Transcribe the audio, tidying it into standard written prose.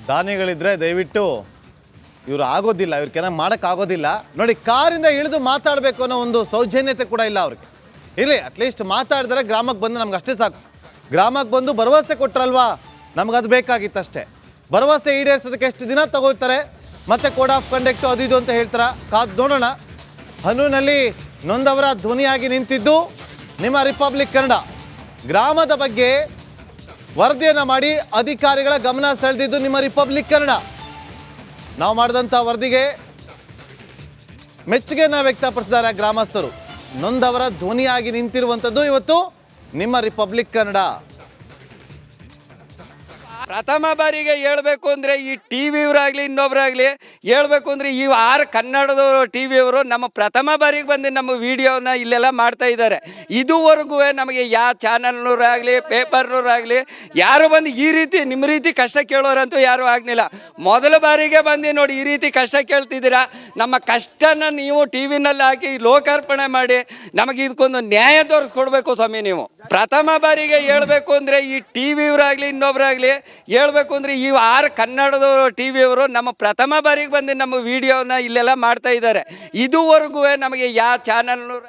ದಾನಿಗಳಿದ್ರೆ ದಯವಿಟ್ಟು ಇವರು ಆಗೋದಿಲ್ಲ, ಇವ್ರು ಕೆನಾಗಿ ಮಾಡೋಕ್ಕಾಗೋದಿಲ್ಲ ನೋಡಿ. ಕಾರಿಂದ ಇಳಿದು ಮಾತಾಡಬೇಕು ಅನ್ನೋ ಒಂದು ಸೌಜನ್ಯತೆ ಕೂಡ ಇಲ್ಲ ಅವ್ರಿಗೆ. ಇಲ್ಲಿ ಅಟ್ಲೀಸ್ಟ್ ಮಾತಾಡಿದ್ರೆ ಗ್ರಾಮಕ್ಕೆ ಬಂದು ನಮ್ಗೆ ಅಷ್ಟೇ ಸಾಕು. ಗ್ರಾಮಕ್ಕೆ ಬಂದು ಭರವಸೆ ಕೊಟ್ಟರಲ್ವಾ, ನಮ್ಗೆ ಅದು ಬೇಕಾಗಿತ್ತಷ್ಟೇ. ಭರವಸೆ ಈಡೇರಿಸೋದಕ್ಕೆ ಎಷ್ಟು ದಿನ ತಗೋತಾರೆ, ಮತ್ತೆ ಕೋಡ್ ಆಫ್ ಕಂಡಕ್ಟು ಅದು ಇದು ಅಂತ ಹೇಳ್ತಾರ, ಕಾದು ನೋಡೋಣ. ಹನೂನಲ್ಲಿ ನೊಂದವರ ಧ್ವನಿಯಾಗಿ ನಿಂತಿದ್ದು ನಿಮ್ಮ ರಿಪಬ್ಲಿಕ್ ಕನ್ನಡ. ಗ್ರಾಮದ ಬಗ್ಗೆ ವರದಿಯನ್ನು ಮಾಡಿ ಅಧಿಕಾರಿಗಳ ಗಮನ ಸೆಳೆದಿದ್ದು ನಿಮ್ಮ ರಿಪಬ್ಲಿಕ್ ಕನ್ನಡ. ನಾವು ಮಾಡಿದಂಥ ವರದಿಗೆ ಮೆಚ್ಚುಗೆಯನ್ನು ವ್ಯಕ್ತಪಡಿಸಿದ್ದಾರೆ ಗ್ರಾಮಸ್ಥರು. ನೊಂದವರ ಧ್ವನಿಯಾಗಿ ನಿಂತಿರುವಂಥದ್ದು ಇವತ್ತು ನಿಮ್ಮ ರಿಪಬ್ಲಿಕ್ ಕನ್ನಡ. ಪ್ರಥಮ ಬಾರಿಗೆ ಹೇಳ್ಬೇಕು ಅಂದರೆ ಈ ಟಿ ವಿಯವರಾಗಲಿ ಇನ್ನೊಬ್ಬರಾಗಲಿ ಹೇಳ್ಬೇಕು ಅಂದರೆ ಈ 6 ಕನ್ನಡದವರು ಟಿ ವಿಯವರು ನಮ್ಮ ಪ್ರಥಮ ಬಾರಿಗೆ ಬಂದು ನಮ್ಮ ವಿಡಿಯೋನ ಇಲ್ಲೆಲ್ಲ ಮಾಡ್ತಾ ಇದ್ದಾರೆ. ಇದುವರೆಗೂ ನಮಗೆ ಯಾವ ಚಾನಲ್ನವರಾಗಲಿ ಪೇಪರ್ನವರಾಗಲಿ ಯಾರು ಬಂದು ಈ ರೀತಿ ನಿಮ್ಮ ರೀತಿ ಕಷ್ಟ ಕೇಳೋರಂತೂ ಯಾರೂ ಆಗಲಿಲ್ಲ. ಮೊದಲ ಬಾರಿಗೆ ಬಂದು ನೋಡಿ ಈ ರೀತಿ ಕಷ್ಟ ಕೇಳ್ತಿದ್ದೀರಾ. ನಮ್ಮ ಕಷ್ಟನ ನೀವು ಟಿ ವಿನಲ್ಲಿ ಹಾಕಿ ಲೋಕಾರ್ಪಣೆ ಮಾಡಿ ನಮಗೆ ಇದಕ್ಕೊಂದು ನ್ಯಾಯ ತೋರಿಸ್ಕೊಡ್ಬೇಕು ಸ್ವಾಮಿ ನೀವು. ಪ್ರಥಮ ಬಾರಿಗೆ ಹೇಳ್ಬೇಕು ಅಂದರೆ ಈ ಟಿ ವಿಯವರಾಗಲಿ ಇನ್ನೊಬ್ಬರಾಗಲಿ ಹೇಳ್ಬೇಕು ಅಂದರೆ ಈ 6 ಕನ್ನಡದವರು ಟಿ ವಿಯವರು ನಮ್ಮ ಪ್ರಥಮ ಬಾರಿಗೆ ಬಂದು ನಮ್ಮ ವಿಡಿಯೋನ ಇಲ್ಲೆಲ್ಲ ಮಾಡ್ತಾ ಇದ್ದಾರೆ. ಇದುವರೆಗೂ ನಮಗೆ ಯಾವ ಚಾನಲ್ನವರು